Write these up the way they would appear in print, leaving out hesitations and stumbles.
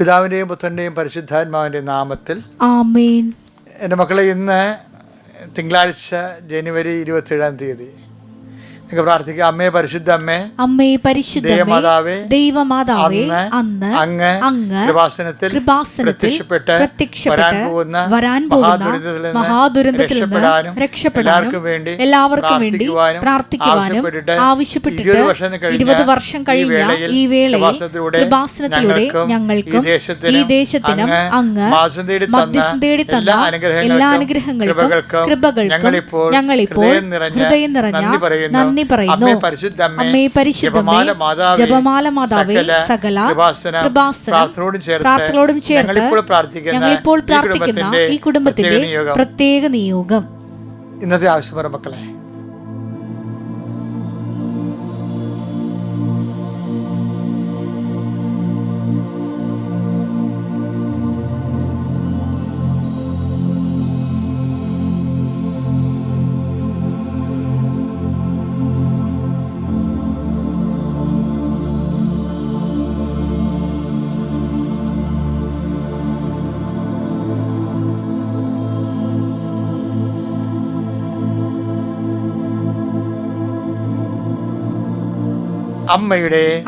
പിതാവിൻ്റെയും പുത്രൻ്റെയും പരിശുദ്ധാത്മാവിൻ്റെയും നാമത്തിൽ ആമേൻ. എൻ്റെ മക്കളെ, ഇന്ന് തിങ്കളാഴ്ച ജനുവരി 27-ാം തീയതി നിങ്ങൾക്ക് പ്രാർത്ഥിക്കുക. അമ്മേ പരിശുദ്ധ അമ്മേ, അമ്മേ പരിശുദ്ധ ദൈവമാതാവേ, ദൈവമാതാവേ, അന്ന് അങ്ങ് കൃപാസനത്തിൽ പ്രത്യക്ഷപ്പെട്ട് വരാൻ പോകുന്ന മഹാദുരന്തത്തിൽ നിന്ന് രക്ഷപ്പെടാനും എല്ലാവർക്കും വേണ്ടി പ്രാർത്ഥിക്കുവാനും ആവശ്യപ്പെട്ടിട്ട് 20 വർഷം കഴിഞ്ഞ ഈ വേളയിൽ കൃപാസനത്തിലൂടെ ഞങ്ങൾക്കും ഈ ദേശത്തിനും അങ്ങ് മധ്യസ്ഥം തേടി തന്ന എല്ലാ അനുഗ്രഹങ്ങൾക്കും കൃപകൾക്കും ഞങ്ങളിപ്പോൾ ഹൃദയം നിറഞ്ഞ നന്ദി പറയുന്നു. അമ്മേ പരിശുദ്ധമേ, ജപമാല മാതാവേ, സകല പ്രാർത്ഥനയോടും ചേർത്ത് ഞങ്ങളിപ്പോൾ പ്രാർത്ഥിക്കുന്ന ഈ കുടുംബത്തിന്റെ പ്രത്യേക നിയോഗം. ഇന്നത്തെ ആവശ്യം മക്കളെ,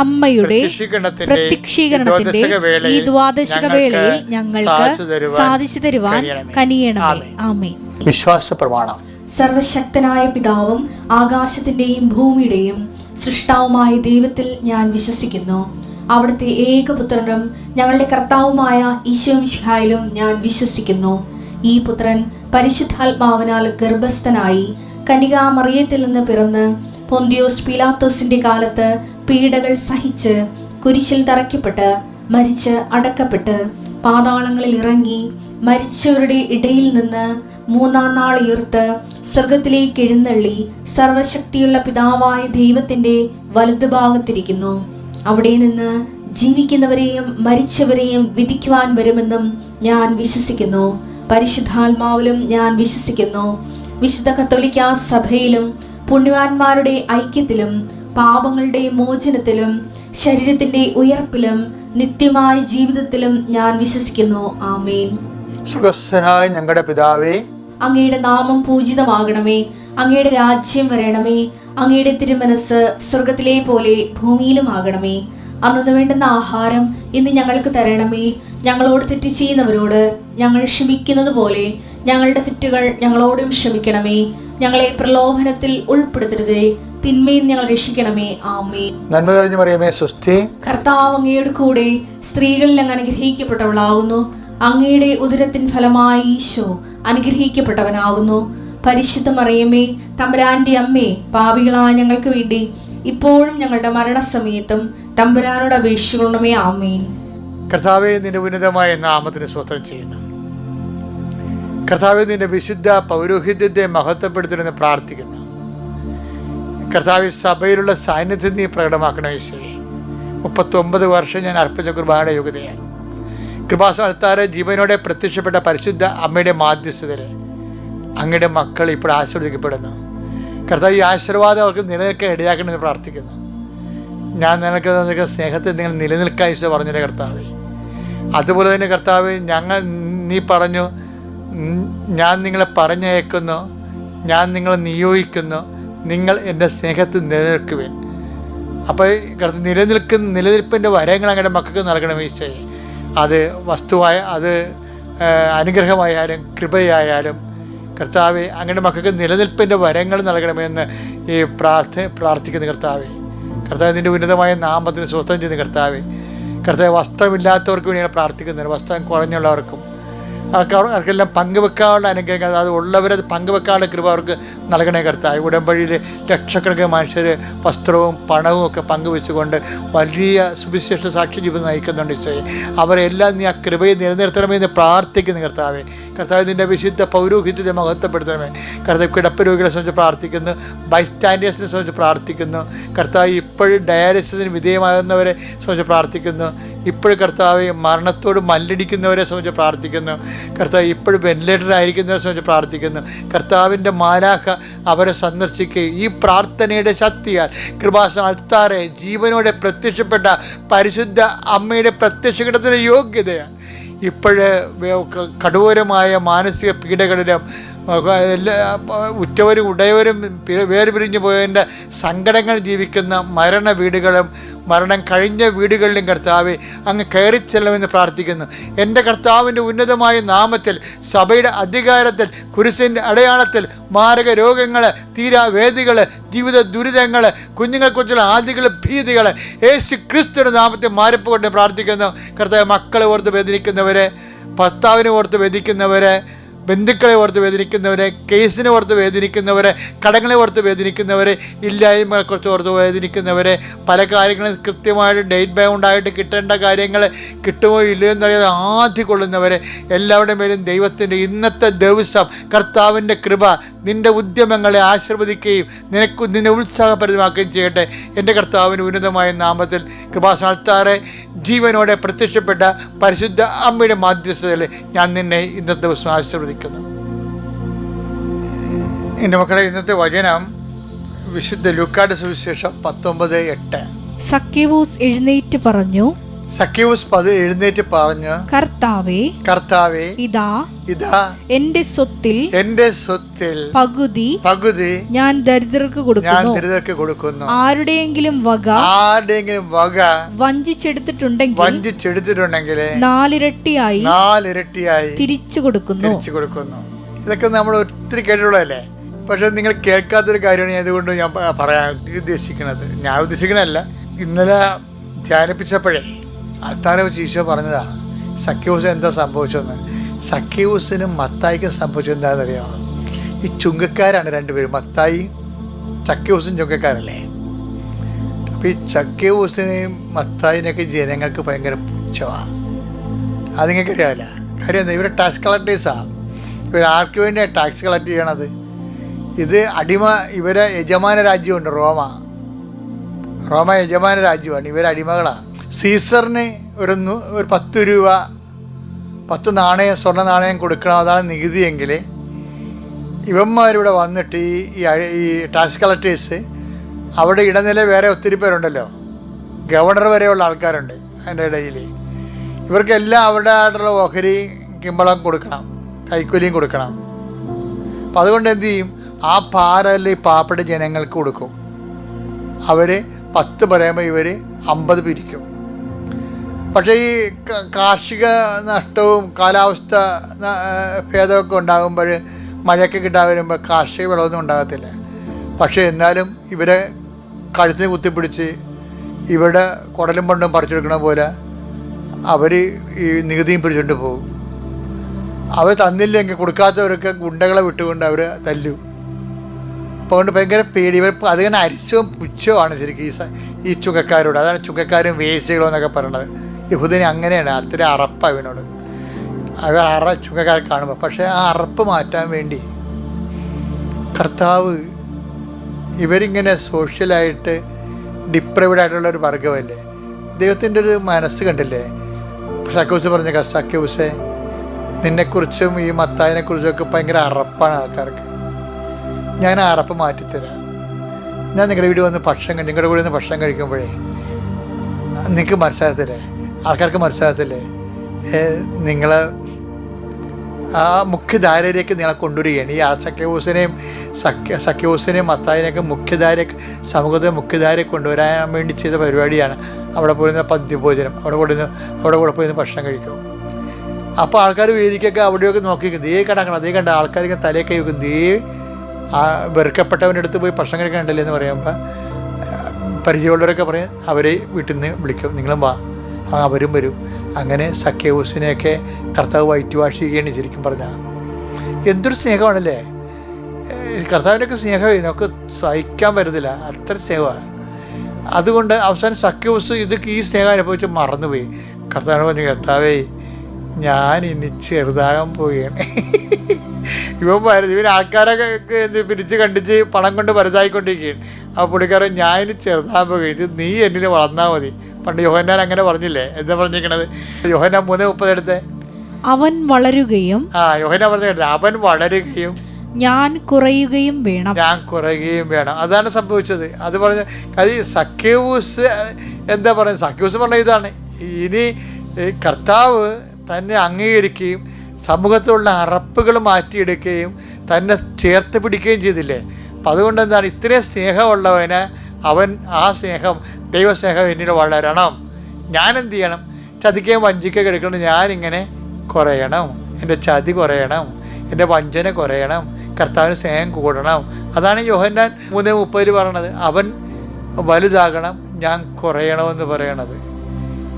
അമ്മയുടെ പ്രത്യക്ഷീകരണത്തിന്റെ ഈ ദ്വാദശക വേളയിൽ ഞങ്ങൾക്ക് സാധിച്ചു തരുവാൻ കനിയണമേ. ആമേൻ. വിശ്വാസ പ്രമാണം. സർവശക്തനായ പിതാവും ആകാശത്തിന്റെയും ഭൂമിയുടെയും സൃഷ്ടാവുമായ ദൈവത്തിൽ ഞാൻ വിശ്വസിക്കുന്നു. അവിടുത്തെ ഏകപുത്രനും ഞങ്ങളുടെ കർത്താവുമായ ഈശോ മിശിഹായിലും ഞാൻ വിശ്വസിക്കുന്നു. ഈ പുത്രൻ പരിശുദ്ധാത്മാവിനാൽ ഗർഭസ്ഥനായി കന്യകാമറിയത്തിൽ നിന്ന് പിറന്ന് പൊന്തിയോസ് പീലാത്തോസിന്റെ കാലത്ത് പീഡകൾ സഹിച്ച് കുരിശിൽ തറയ്ക്കപ്പെട്ട് മരിച്ച് അടക്കപ്പെട്ട് പാതാളങ്ങളിൽ ഇറങ്ങി മരിച്ചവരുടെ ഇടയിൽ നിന്ന് 3-ാം നാൾ ഉയർത്ത് സ്വർഗത്തിലേക്ക് എഴുന്നള്ളി സർവശക്തിയുള്ള പിതാവായ ദൈവത്തിന്റെ വലതുഭാഗത്തിരിക്കുന്നു. അവിടെ നിന്ന് ജീവിക്കുന്നവരെയും മരിച്ചവരെയും വിധിക്കുവാൻ വരുമെന്നും ഞാൻ വിശ്വസിക്കുന്നു. പരിശുദ്ധാത്മാവിലും ഞാൻ വിശ്വസിക്കുന്നു. വിശുദ്ധ കത്തോലിക്കാ സഭയിലും പുണ്യവാന്മാരുടെ ഐക്യത്തിലും പാപങ്ങളുടെ മോചനത്തിലും ശരീരത്തിന്റെ ഉയർപ്പിലും നിത്യമായ ജീവിതത്തിലും ഞാൻ വിശ്വസിക്കുന്നു. ആമേൻ. സ്വർഗ്ഗസ്ഥനായ ഞങ്ങളുടെ പിതാവേ, അങ്ങയുടെ നാമം പൂജിതമാകണമേ. അങ്ങയുടെ രാജ്യം വരണമേ. അങ്ങയുടെ തിരുമനസ് സ്വർഗത്തിലെ പോലെ ഭൂമിയിലും ആകണമേ. അന്നു വേണ്ടുന്ന ആഹാരം ഇന്ന് ഞങ്ങൾക്ക് തരണമേ. ഞങ്ങളോട് തെറ്റ് ചെയ്യുന്നവരോട് ഞങ്ങൾ ക്ഷമിക്കുന്നത് പോലെ ഞങ്ങളുടെ തെറ്റുകൾ ഞങ്ങളോടും ക്ഷമിക്കണമേ. ഞങ്ങളെ പ്രലോഭനത്തിൽ ഉൾപ്പെടുത്തരുതേ, തിന്മയിൽ ഞങ്ങൾ രക്ഷിക്കണമേ. ആമേൻ. നന്മ നിറഞ്ഞ മറിയമേ, സ്വസ്തി. കർത്താവ് അങ്ങയുടെ കൂടെ സ്ത്രീകളിൽ അങ്ങ് അനുഗ്രഹിക്കപ്പെട്ടവളാകുന്നു. അങ്ങയുടെ ഉദരത്തിൻ ഫലമായി ഈശോ അനുഗ്രഹിക്കപ്പെട്ടവനാകുന്നു. പരിശുദ്ധ മറിയമേ, തമ്പുരാന്റെ അമ്മേ, പാപികളായ ഞങ്ങൾക്ക് വേണ്ടി ഇപ്പോഴും ഞങ്ങളുടെ മരണസമയത്തും തമ്പുരാനോട് അപേക്ഷിക്കണമേ. ആമേൻ. കർത്താവേ, നിന്റെ ഉന്നതമായ നാമത്തിന് സ്തോത്രം ചെയ്യുന്നു. കർത്താവേ, നിന്റെ വിശുദ്ധ പൗരോഹിത്യത്തെ മഹത്വപ്പെടുത്തണമെന്ന് പ്രാർത്ഥിക്കുന്നു. കർത്താവ്, സഭയിലുള്ള സാന്നിധ്യം നീ പ്രകടമാക്കണം. ഈശോയെ, 39 വർഷം ഞാൻ അർപ്പിച്ച കുർബാനയുടെ യോഗ്യതയാണ്. കൃപാസ്ഥാനത്താറ് ജീവനോടെ പ്രത്യക്ഷപ്പെട്ട പരിശുദ്ധ അമ്മയുടെ മാധ്യസ്ഥതയിൽ അങ്ങയുടെ മക്കൾ ഇപ്പോൾ ആശീർവദിക്കപ്പെടുന്നു. കർത്താവ്, ഈ ആശീർവാദം അവർക്ക് നിലനിൽക്കാൻ ഇടയാക്കണമെന്ന് പ്രാർത്ഥിക്കുന്നു. ഞാൻ നിനക്ക് സ്നേഹത്തിൽ നിങ്ങൾ നിലനിൽക്കാൻ ഈശോ പറഞ്ഞില്ലേ കർത്താവേ. അതുപോലെ തന്നെ കർത്താവ്, നീ പറഞ്ഞു, ഞാൻ നിങ്ങളെ പറഞ്ഞയക്കുന്നു, ഞാൻ നിങ്ങളെ നിയോഗിക്കുന്നു, നിങ്ങൾ എൻ്റെ സ്നേഹത്തിൽ നിലനിൽക്കുവേൻ. അപ്പോൾ നിലനിൽപ്പിൻ്റെ വരങ്ങൾ അങ്ങയുടെ മക്കൾക്ക് നൽകണം ഈശോയെ. അത് വസ്തുവായ, അത് അനുഗ്രഹമായാലും കൃപയായാലും കർത്താവെ, അങ്ങയുടെ മക്കൾക്ക് നിലനിൽപ്പിൻ്റെ വരങ്ങൾ നൽകണമെന്ന് ഈ പ്രാർത്ഥിക്കുന്ന കർത്താവെ. കർത്താവ്, നിൻ്റെ ഉന്നതമായ നാമത്തിന് സ്വസ്ഥം ചെയ്യുന്ന കർത്താവെ. കർത്താവ്, വസ്ത്രമില്ലാത്തവർക്ക് വേണ്ടിയാണ് പ്രാർത്ഥിക്കുന്നത്. വസ്ത്രം കുറഞ്ഞുള്ളവർക്കും അവർക്കെല്ലാം പങ്കുവെക്കാനുള്ള അനുഗ്രഹങ്ങൾ, അതായത് ഉള്ളവരത് പങ്കുവെക്കാനുള്ള കൃപ അവർക്ക് നൽകണേ കർത്താവ്. ഉടമ്പടിയിൽ ലക്ഷക്കണക്കിന് മനുഷ്യർ വസ്ത്രവും പണവും ഒക്കെ പങ്കുവെച്ചുകൊണ്ട് വലിയ സുവിശേഷ സാക്ഷി ജീവിതം നയിക്കുന്നുണ്ട് ഈശോയെ. അവരെല്ലാം നീ ആ കൃപയെ നിലനിർത്തണമെന്ന് പ്രാർത്ഥിക്കുന്ന കർത്താവെ. കർത്താവ് നിൻ്റെ വിശുദ്ധ പൗരോഹിത്യത്തെ മഹത്വപ്പെടുത്തണമേ. കർത്താവ് കിടപ്പ് രോഗികളെ സംബന്ധിച്ച് പ്രാർത്ഥിക്കുന്നു, ബൈസ്റ്റാൻഡേഴ്സിനെ സംബന്ധിച്ച് പ്രാർത്ഥിക്കുന്നു. കർത്താവ് ഇപ്പോഴും ഡയാലിസിസിന് വിധേയമാകുന്നവരെ സംബന്ധിച്ച് പ്രാർത്ഥിക്കുന്നു. ഇപ്പോഴും കർത്താവ് മരണത്തോട് മല്ലടിക്കുന്നവരെ സംബന്ധിച്ച് പ്രാർത്ഥിക്കുന്നു. കർത്താവ് ഇപ്പോഴും വെന്റിലേറ്ററിലായിരിക്കുന്നവരെ സംബന്ധിച്ച് പ്രാർത്ഥിക്കുന്നു. കർത്താവിൻ്റെ മാലാഖ അവരെ സന്ദർശിക്കുകയും ഈ പ്രാർത്ഥനയുടെ ശക്തിയാൽ കൃപാസന അൾത്താറെ ജീവനോടെ പ്രത്യക്ഷപ്പെട്ട പരിശുദ്ധ അമ്മയുടെ പ്രത്യക്ഷഘടത്തിൻ്റെ യോഗ്യതയാണ് ഇപ്പോഴ് കഠോരമായ മാനസിക പീഡകളിലും ഉറ്റവരും ഉടയവരും വേർപിരിഞ്ഞു പോയതിൻ്റെ സങ്കടങ്ങൾ ജീവിക്കുന്ന മരണ വീടുകളും മരണം കഴിഞ്ഞ വീടുകളിലും കർത്താവെ അങ്ങ് കയറിച്ചെല്ലമെന്ന് പ്രാർത്ഥിക്കുന്നു. എൻ്റെ കർത്താവിൻ്റെ ഉന്നതമായ നാമത്തിൽ സഭയുടെ അധികാരത്തിൽ കുരിശിൻ്റെ അടയാളത്തിൽ മാരക രോഗങ്ങൾ, തീരാവേദികൾ, ജീവിത ദുരിതങ്ങൾ, കുഞ്ഞുങ്ങളെക്കുറിച്ചുള്ള ആദികൾ, ഭീതികൾ യേശു ക്രിസ്തുവിൻ്റെ നാമത്തിൽ മാറിപ്പോകൊണ്ട് പ്രാർത്ഥിക്കുന്നു. കർത്താവ് മക്കളെ ഓർത്ത് വേദനിക്കുന്നവരെ, ഭർത്താവിനെ ഓർത്ത് വേദിക്കുന്നവരെ, ബന്ധുക്കളെ ഓർത്ത് വേദനിക്കുന്നവരെ, കേസിനെ ഓർത്ത് വേദനിക്കുന്നവരെ, കടങ്ങളെ ഓർത്ത് വേദനിക്കുന്നവരെ, ഇല്ലായ്മകളെക്കുറിച്ച് ഓർത്ത് വേദനിക്കുന്നവരെ, പല കാര്യങ്ങളും കൃത്യമായിട്ട് ഡേറ്റ് ബൗണ്ടായിട്ട് കിട്ടേണ്ട കാര്യങ്ങൾ കിട്ടുമോ ഇല്ലയോ എന്നറിയാതെ ആദ്യം കൊള്ളുന്നവരെ, എല്ലാവരുടെ മേലും ദൈവത്തിൻ്റെ ഇന്നത്തെ ദിവസം കർത്താവിൻ്റെ കൃപ നിൻ്റെ ഉദ്യമങ്ങളെ ആശീർവദിക്കുകയും നിന്നെ ഉത്സാഹപരിതമാക്കുകയും ചെയ്യട്ടെ. എൻ്റെ കർത്താവിൻ്റെ ഉന്നതമായ നാമത്തിൽ കൃപാസാൽത്താറെ ജീവനോടെ പ്രത്യക്ഷപ്പെട്ട പരിശുദ്ധ അമ്മയുടെ മാധ്യസ്ഥതയിൽ ഞാൻ നിന്നെ ഇന്നത്തെ ദിവസം ആശീർവദിക്കുന്നു. എൻ്റെ മക്കളെ, ഇന്നത്തെ വചനം വിശുദ്ധ ലൂക്കായുടെ സുവിശേഷം 19:8. സക്കേവൂസ് എഴുന്നേറ്റ് പറഞ്ഞു, എഴുന്നേറ്റ് പറഞ്ഞു, കർത്താവേ ഇതാ എന്റെ സ്വത്തിൽ പകുതി ഞാൻ ദരിദ്രർക്ക് കൊടുക്കുന്നു. ആരുടെയെങ്കിലും വക വഞ്ചിച്ചെടുത്തിട്ടുണ്ടെങ്കിൽ 4 ഇരട്ടിയായി തിരിച്ചു കൊടുക്കുന്നു. ഇതൊക്കെ നമ്മൾ ഒത്തിരി കേട്ടിട്ടുള്ളതല്ലേ. പക്ഷെ നിങ്ങൾ കേൾക്കാത്തൊരു കാര്യമാണ് അതുകൊണ്ട് ഞാൻ പറയാൻ ഉദ്ദേശിക്കുന്നത്. ഞാൻ ഉദ്ദേശിക്കണല്ല, ഇന്നലെ ധ്യാനിപ്പിച്ചപ്പോഴേ അത്താരെ വെച്ച് ഈശോ പറഞ്ഞതാണ് സക്കേവൂസ് എന്താ സംഭവിച്ചതെന്ന്. സക്കേവൂസിനും മത്തായിക്കും സംഭവിച്ചത് എന്താണെന്നറിയാമോ? ഈ ചുങ്കക്കാരാണ് രണ്ടുപേരും, മത്തായി സക്കേവൂസും ചുങ്കക്കാരല്ലേ. അപ്പോൾ ഈ സക്കേവൂസിനെയും മത്തായിനെയൊക്കെ ജനങ്ങൾക്ക് ഭയങ്കര പുച്ഛമാണ്. അത് നിങ്ങൾക്കറിയാമല്ല. കാര്യം എന്താ? ഇവരെ ടാക്സ് കളക്ടേഴ്സാണ്. ഇവർ ആർക്ക് വേണ്ടിയാണ് ടാക്സ് കളക്ട് ചെയ്യണത്? ഇത് ഇവരെ യജമാന രാജ്യമുണ്ട്, റോമ യജമാന രാജ്യമാണ്. ഇവർ അടിമകളാണ്. സീസറിന് ഒരു 10 രൂപ 10 നാണയം, സ്വർണ്ണ നാണയം കൊടുക്കണം, അതാണ് നികുതിയെങ്കിൽ ഇവന്മാരിവിടെ വന്നിട്ട് ഈ ടാക്സ് കളക്ടേഴ്സ്, അവിടെ ഇടനില വേറെ ഒത്തിരി പേരുണ്ടല്ലോ, ഗവർണർ വരെയുള്ള ആൾക്കാരുണ്ട് അതിൻ്റെ ഇടയിൽ. ഇവർക്കെല്ലാം അവരുടെ ആയിട്ടുള്ള ഓഹരി കിമ്പളം കൊടുക്കണം, കൈക്കൂലിയും കൊടുക്കണം. അപ്പം അതുകൊണ്ട് എന്തു ചെയ്യും? ആ പാറയിൽ ഈ പാവപ്പെട്ട ജനങ്ങൾക്ക് കൊടുക്കും. അവർ 10 പറയുമ്പോൾ ഇവർ 50 പിരിക്കും. പക്ഷേ ഈ കാർഷിക നഷ്ടവും കാലാവസ്ഥ ഭേദമൊക്കെ ഉണ്ടാകുമ്പോൾ, മഴയൊക്കെ കിട്ടാൻ വരുമ്പോൾ കാർഷിക വിളവൊന്നും ഉണ്ടാകത്തില്ല. പക്ഷേ എന്നാലും ഇവരെ കഴുത്തിന് കുത്തിപ്പിടിച്ച് ഇവിടെ കുടലും പണ്ടും പറിച്ചെടുക്കണ പോലെ അവർ ഈ നികുതിയും പിടിച്ചുകൊണ്ട് പോകും. അവർ തന്നില്ലെങ്കിൽ, കൊടുക്കാത്തവരൊക്കെ ഗുണ്ടകളെ വിട്ടുകൊണ്ട് അവർ തല്ലും. അപ്പോൾ അതുകൊണ്ട് ഭയങ്കര പേടി. ഇവർ അതിങ്ങനെ അരിച്ചവും പുച്ഛവുമാണ് ശരിക്കും ഈ ചുങ്കക്കാരോട്. അതാണ് ചുങ്കക്കാരും വേശ്യകളോ എന്നൊക്കെ പറയണത്. യഹൂദന് അങ്ങനെയാണ്, അത്ര അറപ്പാണ് ഇവനോട് അവർ ചുങ്കക്കാരെ കാണുമ്പോൾ. പക്ഷേ ആ അറപ്പ് മാറ്റാൻ വേണ്ടി കർത്താവ് ഇവരിങ്ങനെ സോഷ്യലായിട്ട് ഡിപ്രൈവ്ഡ് ആയിട്ടുള്ളൊരു വർഗമല്ലേ. ദൈവത്തിൻ്റെ ഒരു മനസ്സ് കണ്ടില്ലേ? സക്കേവൂസ് പറഞ്ഞ സക്കേവൂസേ, നിന്നെക്കുറിച്ചും ഈ മത്തായിനെക്കുറിച്ചൊക്കെ ഭയങ്കര അറപ്പാണ് ആൾക്കാർക്ക്. ഞാൻ ആ അറപ്പ് മാറ്റിത്തരാം. ഞാൻ നിങ്ങളുടെ വീട്ടിൽ വന്ന് നിങ്ങളുടെ കൂടെ നിന്ന് ഭക്ഷണം കഴിക്കുമ്പോഴേ നിങ്ങൾക്ക് മനസ്സിലാകത്തില്ലേ, ആൾക്കാർക്ക് മനസ്സിലാകത്തില്ലേ, നിങ്ങൾ ആ മുഖ്യധാരയിലേക്ക് നിങ്ങളെ കൊണ്ടുവരികയാണ്. ഈ സക്കേവൂസിനെയും മത്തായിനെയൊക്കെ സമൂഹത്തെ മുഖ്യധാരയെ കൊണ്ടുവരാൻ വേണ്ടി ചെയ്ത പരിപാടിയാണ്. അവിടെ പോയിരുന്ന പന്തിഭോജനം, അവിടെ കൂടെ പോയിരുന്ന ഭക്ഷണം കഴിക്കും. അപ്പോൾ ആൾക്കാർ വേദിക്കൊക്കെ അവിടെയൊക്കെ നോക്കിയിരിക്കും, ദേ കണ്ടാക്കണം, അതേ കണ്ട ആൾക്കാരിങ്ങനെ തലയൊക്കെ വെക്കും, ദേ ആ വെറുക്കപ്പെട്ടവൻ്റെ അടുത്ത് പോയി ഭക്ഷണം കഴിക്കാണ്ടല്ലേ എന്ന് പറയുമ്പോൾ പരിചയമുള്ളവരൊക്കെ പറയും, അവരെ വീട്ടിൽ നിന്ന് വിളിക്കും, നിങ്ങളും വാ, അവരും വരും. അങ്ങനെ സക്കേവൂസിനെയൊക്കെ കർത്താവ് വൈറ്റ് വാഷ് ചെയ്യുകയാണ് ശരിക്കും പറഞ്ഞാൽ. എന്തൊരു സ്നേഹമാണല്ലേ കർത്താവിൻ്റെയൊക്കെ സ്നേഹമേ, നമുക്ക് സഹിക്കാൻ പറ്റത്തില്ല, അത്ര സ്നേഹമാണ്. അതുകൊണ്ട് അവസാനം സക്കേവൂസ് ഈ സ്നേഹം അനുഭവിച്ച് മറന്നുപോയി. കർത്താവിനെ പറഞ്ഞു, കർത്താവേ ഞാൻ ഇനി ചെറുതാകാൻ പോവുകയാണ്. ഇവൻ ആൾക്കാരൊക്കെ പിരിച്ച് കണ്ടിച്ച് പണം കൊണ്ട് വലുതായിക്കൊണ്ടിരിക്കുകയാണ്. ആ പുള്ളിക്കാരൻ ഞാൻ ഇനി ചെറുതാകാൻ പോവുകയാണ്, നീ എന്നിൽ വളർന്നാൽ മതി. പണ്ട് യോഹന്നാൻ അങ്ങനെ പറഞ്ഞില്ലേ? എന്താ പറഞ്ഞിരിക്കണത്? യോഹന്നാൻ 3:30 എടുത്തേ. അവൻ വളരുകയും യോഹന്നാൻ പറഞ്ഞ അവൻ വളരുകയും ഞാൻ കുറയുകയും വേണം. ഞാൻ കുറയുകയും വേണം. അതാണ് സംഭവിച്ചത്. അത് പറഞ്ഞ അത് സഖ്യവൂസ് എന്താ പറയുന്നത്? സഖ്യവൂസ് പറഞ്ഞ ഇതാണ്, ഇനി കർത്താവ് തന്നെ അംഗീകരിക്കുകയും സമൂഹത്തിലുള്ള അറപ്പുകൾ മാറ്റിയെടുക്കുകയും തന്നെ ചേർത്ത് പിടിക്കുകയും ചെയ്തില്ലേ? അപ്പം അതുകൊണ്ട് എന്താണ്, ഇത്രയും സ്നേഹമുള്ളവന് അവൻ ആ സ്നേഹം, ദൈവസ്നേഹം എന്നിൽ വളരണം. ഞാനെന്ത് ചെയ്യണം? ചതിക്കുകയും വഞ്ചിക്കുകയും എടുക്കണം. ഞാനിങ്ങനെ കുറയണം, എൻ്റെ ചതി കുറയണം, എൻ്റെ വഞ്ചന കുറയണം, കർത്താവിന് സ്നേഹം കൂടണം. അതാണ് യോഹന്നാൻ 3:30 പറയണത്. അവൻ വലുതാകണം, ഞാൻ കുറയണമെന്ന് പറയണത്.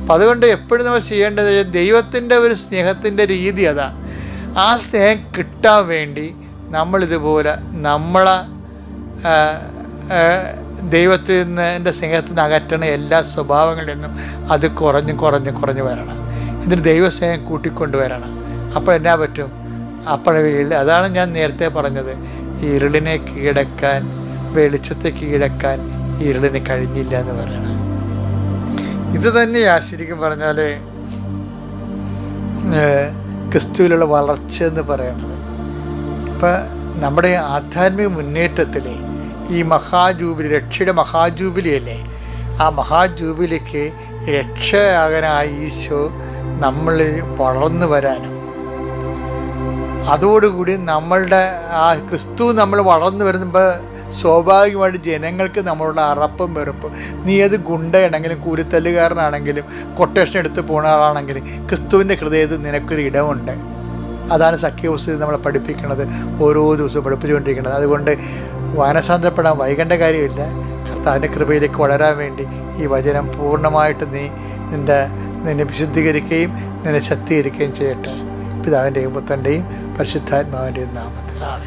അപ്പം അതുകൊണ്ട് എപ്പോഴും നമ്മൾ ചെയ്യേണ്ടത് ദൈവത്തിൻ്റെ ഒരു സ്നേഹത്തിൻ്റെ രീതി അതാണ്. ആ സ്നേഹം കിട്ടാൻ വേണ്ടി നമ്മളിതുപോലെ നമ്മളെ ദൈവത്തിൽ നിന്ന് എൻ്റെ സ്നേഹത്തിൽ നിന്ന് അകറ്റണ എല്ലാ സ്വഭാവങ്ങളിൽ നിന്നും അത് കുറഞ്ഞ് വരണം. ഇതിന് ദൈവസ്നേഹം കൂട്ടിക്കൊണ്ടുവരണം. അപ്പോൾ എന്നാ പറ്റും? അപ്പോഴേ അതാണ് ഞാൻ നേരത്തെ പറഞ്ഞത്, ഇരുളിനെ കീഴടക്കാൻ, വെളിച്ചത്തെ കീഴടക്കാൻ ഇരുളിന് കഴിഞ്ഞില്ല എന്ന് പറയണം. ഇത് തന്നെയാ ശരിക്കും പറഞ്ഞാൽ ക്രിസ്തുവിലുള്ള വളർച്ച എന്ന് പറയണത്. ഇപ്പം നമ്മുടെ ആധ്യാത്മിക മുന്നേറ്റത്തിൽ ഈ മഹാജൂബിലി, രക്ഷയുടെ മഹാജൂബിലി അല്ലേ, ആ മഹാജൂബിലിക്ക് രക്ഷയാകാനായ ഈശോ നമ്മൾ വളർന്നു വരാനും അതോടുകൂടി നമ്മളുടെ ആ ക്രിസ്തു നമ്മൾ വളർന്നു വരുമ്പോൾ സ്വാഭാവികമായിട്ട് ജനങ്ങൾക്ക് നമ്മളുടെ അറപ്പും വെറുപ്പും, നീ ഏത് ഗുണ്ടയാണെങ്കിലും കൂലിത്തല്ലുകാരനാണെങ്കിലും കൊട്ടേഷൻ എടുത്ത് പോകുന്ന ആളാണെങ്കിലും ക്രിസ്തുവിൻ്റെ ഹൃദയത്തിൽ നിനക്കൊരു ഇടമുണ്ട്. അതാണ് സഖ്യവൂസ് നമ്മളെ പഠിപ്പിക്കുന്നത്, ഓരോ ദിവസവും പഠിപ്പിച്ചുകൊണ്ടിരിക്കുന്നത്. അതുകൊണ്ട് വാനസാന്തരപ്പെടാൻ വൈകേണ്ട കാര്യമില്ല. കർത്താവിൻ്റെ കൃപയിലേക്ക് വളരാൻ വേണ്ടി ഈ വചനം പൂർണ്ണമായിട്ട് നീ നിന്നെ വിശുദ്ധീകരിക്കുകയും നിന്നെ ശക്തീകരിക്കുകയും ചെയ്യട്ടെ. പിതാവിൻ്റെയും പുത്രൻ്റെയും പരിശുദ്ധാത്മാവിൻ്റെയും നാമത്തിലാണ്.